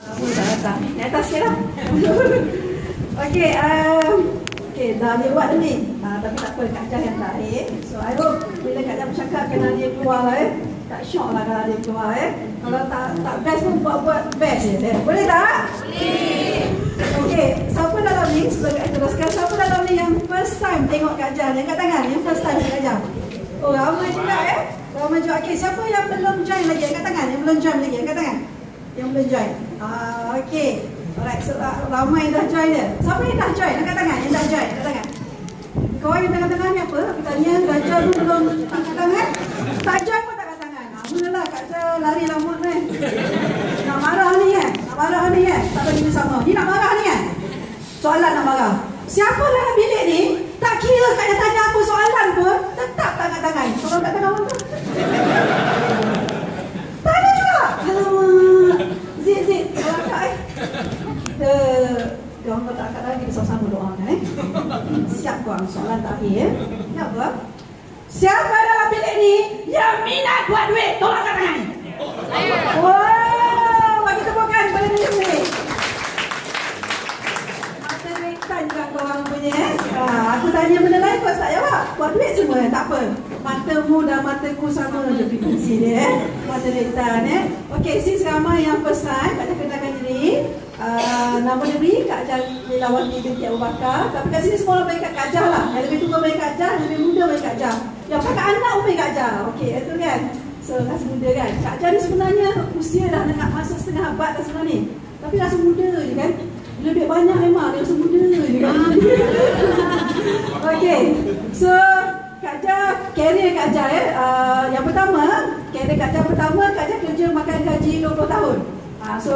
Naik atas sikit lah. Okey, dah dia buat ni. Tapi tak apa, Kak Jah yang tarik. So I hope bila Kak Jah bercakap kena dia keluar lah tak syok lah kalau dia keluar Kalau tak best pun buat best je. Boleh tak? Boleh. Okey, siapa dalam ni sebelum Kak teruskan, siapa dalam ni yang first time tengok Kak Jah? Yang kat tangan, yang first time Kak Jah. Oh, ramai juga ramai juga. Okey, siapa yang belum join lagi? Angkat tangan. Yang belum join lagi, angkat tangan. Yang belum join. Okey. Alright, so ramai dah join dia. Siapa yang dah join? Angkat tangan. Yang dah join, angkat tangan. Kau yang tengah-tengah ni apa? Aku tanya, dah join pun belum angkat tangan? Tak join pun tak angkat tangan. Mulalah Kak Jah lari rambut ni. Nak marah ni Nak marah ni Tak ada kita sama. Ni nak marah ni Soalan nak marah. Siapa dalam bilik ni tak kira Kak Jah tanya apa soalan pun tetap tak angkat tangan. Kalau angkat tangan apa? Tak ada juga. Alamak. Zid kalau angkat kita orang tak angkat lagi, kita sama-sama doakan Siap korang soalan terakhir Ni apa? Siapa dalam bilik ni yang minat buat duit? Tolong angkat tangan. Wow, bagi tepukan pada dia ni. Mata duitan juga korang punya Aku tanya benda lain kau tak jawab. Buat duit semua, tak apa. Matamu dan mataku sama je frekuensi dia Mata duitan Okey, since ramai yang first time, Kak Jah kenalkan diri. Nama dia beri Kak Jah Lilawati binti Abu Bakar. Tapi kat sini semua orang panggil Kak Jah lah. Yang lebih tua panggil Kak Jah, lebih muda panggil Kak Jah. Yang kakak anak pun panggil Kak Jah. Okey, itu kan. So, rasa muda kan. Kak Jah ni sebenarnya usia dah nak masuk setengah abad dah sebenarnya ni. Tapi rasa muda je kan. Lebih banyak memang dia rasa muda je kan. Okey, so Kak Jah, career Kak Jah yang pertama, career Kak Jah pertama, Kak Jah kerja makan gaji 20 tahun. So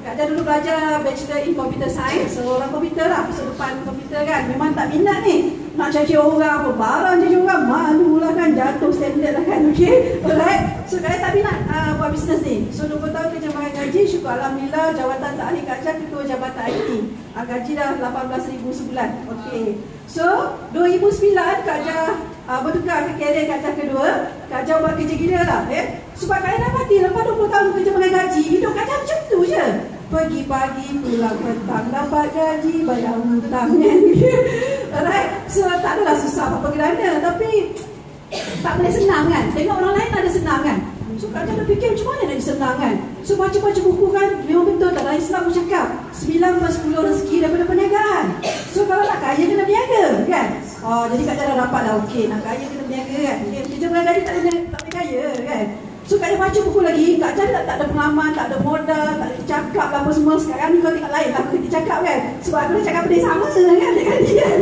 Kak Jah dulu belajar Bachelor in Computer Science. So orang komputer lah, masa depan komputer kan. Memang tak minat ni nak caci orang apa, barang caci orang, malu lah kan, jatuh standard lah kan. Okay, alright. So Kak Jah tak minat buat bisnes ni. So 20 tahun kerja makan gaji, syukur Alhamdulillah jawatan tahniah Kak Jah Ketua Jabatan IT. Gaji dah 18,000 sebulan. Okay, so 2009 Kak Jah bertukar ke career Kak Jah kedua. Kak Jah buat kerja gila lah sebab Kak Jah dah mati lepas 20 tahun kerja makan gaji. Hidup Kak Jah macam tu je. Pergi pagi, pulang petang, dapat gaji, bayar hutang kan. Alright, so tak adalah susah apa kerana. Tapi tak boleh senang kan. Tengok orang lain ada senang kan. So Kak Jah dah fikir macam mana nak senang kan. So baca-baca buku kan, memang betul tak dalam Islam bercakap 9/10 rezeki daripada perniagaan. So kalau nak kaya kena berniaga kan. Jadi Kak Jah dah dapat lah. Okey, nak kaya kena berniaga kan. Kerja makan gaji tak boleh kaya kan. So Kak Jah baca buku lagi. Kak Jah tak ada pengalaman, tak ada modal, tak ada cakap lah apa semua. Sekarang ni kau tengok lain lah aku cakap kan. Sebab aku dah cakap benda sama kan dengan dia kan.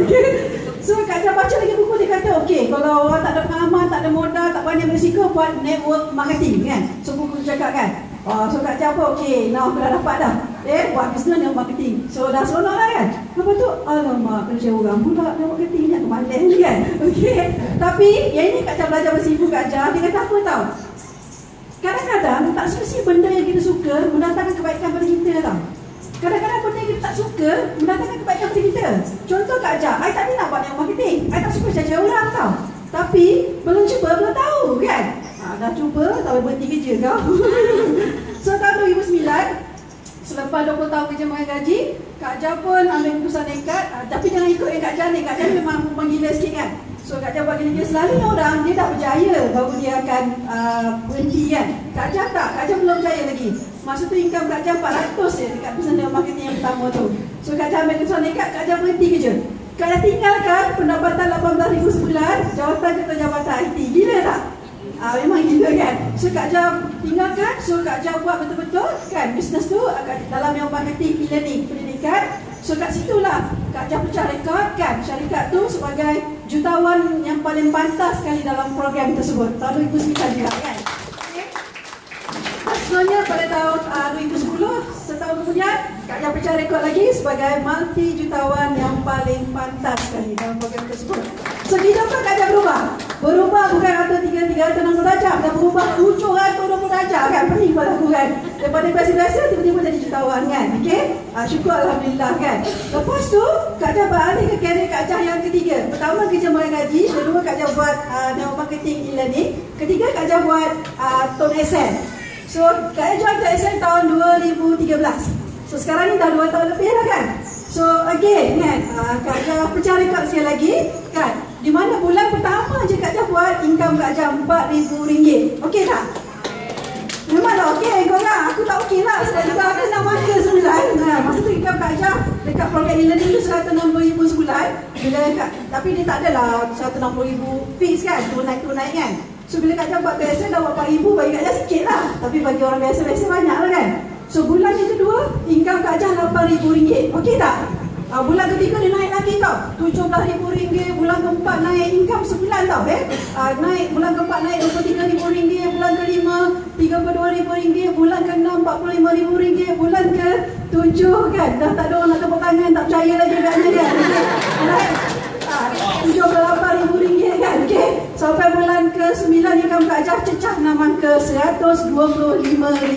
So Kak Jah baca lagi buku, dia kata okey, kalau orang tak ada pengalaman, tak ada modal, tak banyak berisiko, buat network marketing kan. So buku cakap kan. So Kak Jah apa? Okey, now aku dah dapat dah. Buat bisnes network marketing. So dah seronok lah kan. Lepas tu, alamak, kerja orang pula network marketing ni aku malas ni kan. Okey. Tapi yang ini Kak Jah belajar bersama ibu Kak Jah. Dia kata apa tau? Kadang-kadang tak semesti benda yang kita suka mendatangkan kebaikan pada kita tau. Kadang-kadang benda yang kita tak suka mendatangkan kebaikan pada kita. Contoh Kak Jah, I tak nak buat network marketing. I tak suka cari orang tau. Tapi belum cuba, belum tahu kan. Dah cuba, tak berhenti kerja kau. So tahun 2009, selepas 20 tahun kerja makan gaji, Kak Jah pun ambil keputusan nekat. Tapi jangan ikut yang Kak Jah ni. Kak Jah ni memang menggila sikit kan. So Kak Jah buat gila-gila. Selalunya orang dia dah berjaya baru dia akan berhenti kan. Kak Jah tak, Kak Jah belum berjaya lagi. Masa tu income Kak Jah 400 je dekat bisnes marketing yang pertama tu. So Kak Jah ambil keputusan nekat, Kak Jah berhenti kerja. Kak Jah tinggalkan pendapatan 18,000 sebulan, jawatan Ketua Jabatan IT. Gila tak? Memang gila kan. So Kak Jah tinggalkan. So Kak Jah buat betul-betul kan bisnes tu dalam yang marketing e-learning pendidikan. So kat situlah Kak Jah pecah rekod kan syarikat tu sebagai jutawan yang paling pantas sekali dalam program tersebut tahun 2009 juga kan. Sebenarnya pada tahun 2010, setahun kemudian Kak Jah pecah rekod lagi sebagai multi jutawan yang paling pantas sekali dalam program tersebut. So kehidupan Kak Jah berubah bukan rata 360 darjah, dah berubah 720 darjah kan. Pening pada aku kan. Daripada biasa-biasa tiba-tiba jadi jutawan kan. Okey, syukur Alhamdulillah kan. Lepas tu Kak Jah beralih ke career Kak Jah yang ketiga. Pertama kerja makan gaji, kedua Kak Jah buat network marketing e-learning, ketiga Kak Jah buat Tone Asset. So Kak join KSM tahun 2013. So sekarang ni dah 2 tahun lebih lah kan. So again kan, Kak Jah pecah rekod sekali lagi kan. Di mana bulan pertama je Kak Jah buat income Kak Jah RM4,000. Okey tak? Memang tak okey korang. Aku tak okey lah. Sebab juga ada 6 angka sebulan. Masa tu income Kak Jah dekat program e-learning tu RM160,000 sebulan. Bila tapi dia tak adalah RM160,000 fix kan. Turun naik kan. So bila Kak Jah buat KSM dah buat RM4,000, bagi Kak Jah sikit lah. Tapi bagi orang biasa-biasa banyak lah kan. So bulan yang kedua, income Kak Jah RM8,000. Okey tak? Bulan ketiga dia naik lagi tau, RM17,000. Bulan keempat naik income sebulan tau naik, bulan keempat naik RM23,000. Bulan kelima RM32,000. Bulan keenam RM45,000. Bulan ke-7 kan, dah tak ada orang nak tepuk tangan, tak percaya lagi katnya kan. RM78,000 kan. Okay. Sampai bulan ke-9 income Kak Jah cecah 6 angka RM125,000.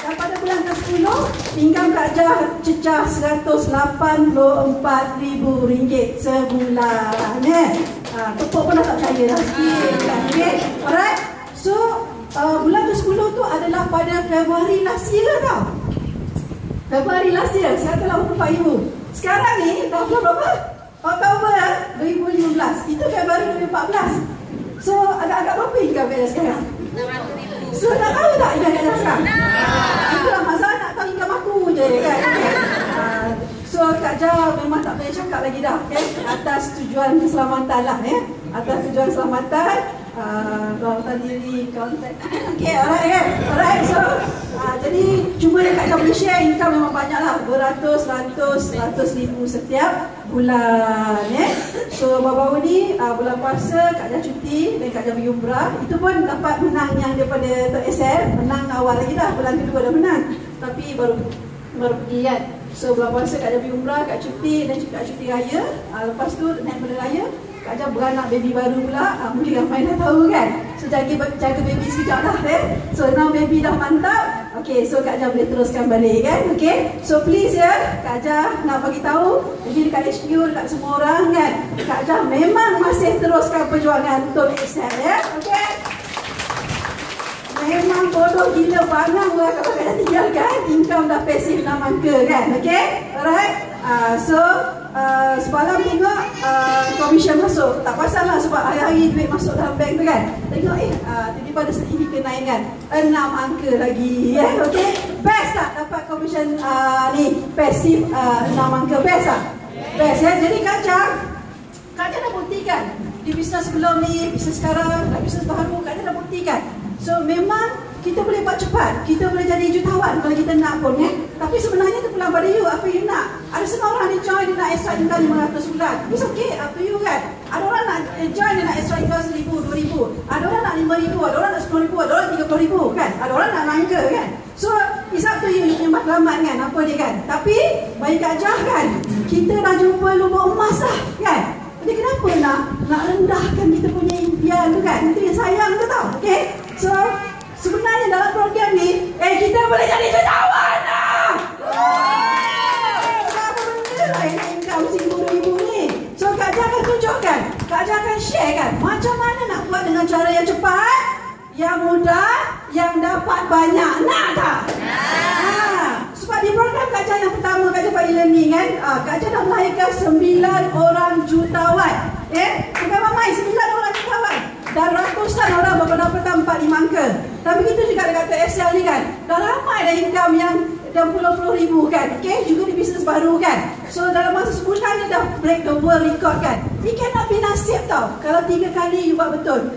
Dan pada bulan ke-10 income Kak Jah cecah RM184,000 sebulan. Tepuk pun dah tak percaya dah sikit kan. Okay. Alright. So bulan ke-10 tu adalah pada Februari last year tau. Februari last year RM184,000. Sekarang ni dah berapa? Oktober 2015. Itu Februari 2014. So agak-agak berapa income Kak Jah sekarang? RM600,000. So nak tahu tak income Kak Jah sekarang? Itulah masalah, nak tahu income aku je kan. So Kak Jah memang tak boleh cakap lagi dah atas tujuan keselamatan lah atas tujuan keselamatan, keselamatan diri, kontak. Okay, alright kan. Alright, so jadi cuma Kak Jah boleh share income memang banyak lah, beratus-ribu setiap bulan So baru-baru ni bulan puasa Kak Jah cuti dan Kak Jah pergi umrah. Itu pun dapat menang yang daripada Tok SL. Menang awal lagi dah, bulan kedua dah menang. Tapi baru pergi kan. So bulan puasa Kak Jah pergi umrah, Kak cuti dan juga cuti raya. Lepas tu naik pada raya Kak Jah beranak baby baru pula. Mungkin ramai dah tahu kan. So jaga baby sekejap lah So now baby dah mantap. Okay, so Kak Jah boleh teruskan balik kan. Okay, so please Kak Jah nak bagi tahu jadi dekat HQ, dekat semua orang kan, Kak Jah memang masih teruskan perjuangan untuk excel Okay. Memang bodoh gila bangang lah kalau Kak Jah tinggalkan income dah pasif 6 angka kan. Okay, alright. So semalam tengok komisen masuk, tak pasal lah sebab hari-hari duit masuk dalam bank tu kan. Tengok tiba-tiba ada signifikan naik kan, 6 angka lagi Okay, best tak dapat komisen ni pasif 6 angka? Best tak? Best Jadi Kak Jah dah buktikan di bisnes sebelum ni, bisnes sekarang dan bisnes baru, Kak Jah dah buktikan. So memang kita boleh buat cepat, kita boleh jadi jutawan kalau kita nak pun Tapi sebenarnya itu pulang pada you, apa you nak. Ada setengah orang dia join, dia nak extra income 500 bulan. It's okay, up to you kan. Ada orang nak join, dia nak extra income 1,000, 2,000. Ada orang nak 5,000, ada orang nak 10,000, ada orang 30,000 kan. Ada orang nak angka kan. So it's up to you, you punya matlamat kan, apa dia kan. Tapi bagi Kak Jah kan, kita dah jumpa lubang emas lah kan. Jadi kenapa nak rendahkan kita punya impian tu kan. Itu yang sayang tu tau. Okay, so sebenarnya dalam program ni kita boleh jadi jutawan lah. Kenapa benda lah yang nak income RM1,000 ni. So Kak Jah akan tunjukkan, Kak Jah akan share kan macam mana nak buat dengan cara yang cepat, yang mudah, yang dapat banyak. Nak tak? Sebab di program Kak Jah yang pertama, Kak Jah buat e-learning kan, Kak Jah dah melahirkan 9 orang jutawan. Bukan ramai, 9 orang jutawan. Dan ratusan orang baru dapat 4-5 angka. Tapi kita juga dekat TSL ni kan, dah ramai dah income yang dah puluh-puluh ribu kan. Okay, juga di bisnes baru kan. So dalam masa sebulan dia dah break the world record kan. It cannot be nasib tau. Kalau 3 kali you buat betul,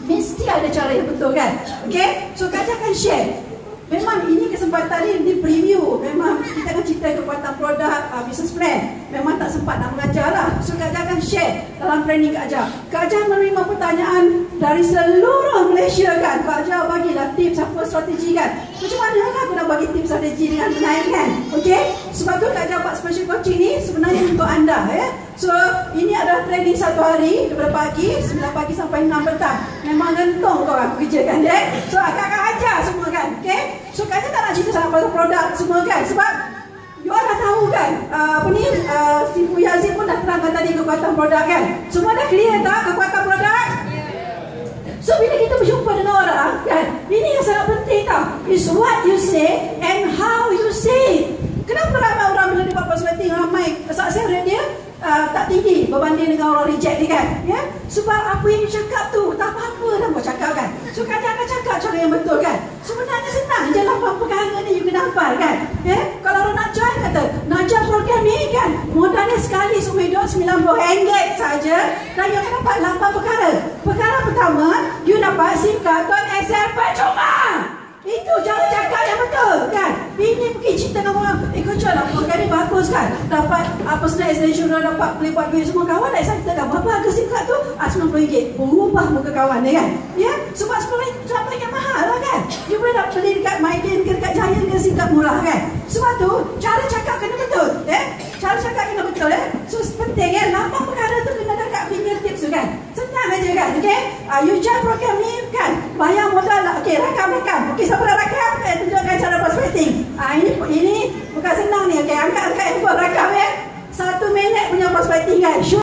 mesti ada cara yang betul kan. Okay, so Kak Jah akan share. Memang ini kesempatan ni di preview. Memang kita akan cerita kekuatan produk, business plan. Memang tak sempat nak mengajar lah. So Kak Jah akan share dalam training Kak Jah. Kak Jah menerima pertanyaan dari seluruh Malaysia kan. Kak Jah bagilah tips apa strategi kan. Macam mana lah aku nak bagi tips strategi dengan menaik kan. Okay, sebab tu Kak Jah buat special coaching ni sebenarnya untuk anda So ini adalah training 1 hari daripada pagi 9 pagi sampai 6 petang. Memang gantung kau aku kerja kan So Kak akan ajar semua kan. Okay, so Kak Jah tak nak cerita sangat pasal produk semua kan. Sebab you all dah tahu kan, si Puya Aziz pun dah terangkan tadi kekuatan produk kan. Semua dah clear tak kekuatan produk? So bila kita berjumpa dengan orang kan, ini yang sangat penting tau. Is what you say and how you say it. Kenapa ramai orang bila dia buat prospecting, ramai success rate dia tak tinggi berbanding dengan orang reject ni kan, ya? Sebab apa yang dia cakap tu tak apa-apa dah buat cakap kan. So kadang akan cakap cara yang betul kan. Sebenarnya senang je 8 perkara ni you kena hafal kan, ya? Kalau orang nak join kata nak join program ni kan, modalnya sekali seumur hidup RM90 saja dan you akan dapat 8 perkara. Perkara pertama, you dapat SIM card Excel percuma. Itu cara cakap yang betul kan. Ini mungkin cerita dengan orang, kau jual lah program ni bagus kan, dapat personal extension, dapat boleh buat duit semua. Kawan tak excited kan, berapa harga SIM card tu? RM90. Berubah muka kawan ni kan, ya? Sebab RM10 yang mahal lah kan. You boleh nak beli dekat Maidin ke dekat Giant ke SIM card murah kan. Sebab tu cara cakap kena betul, cara cakap kena betul. So penting 8 perkara tu kena dekat fingertips tu kan. Senang aja kan, okay? You join program ni kan, bayar modal lah. Okay, rakam. Okay, siapa dah rakam? Tunjukkan cara prospecting. Ini bukan senang ni. Okay, angkat handphone, rakam 1 minit punya prospecting kan.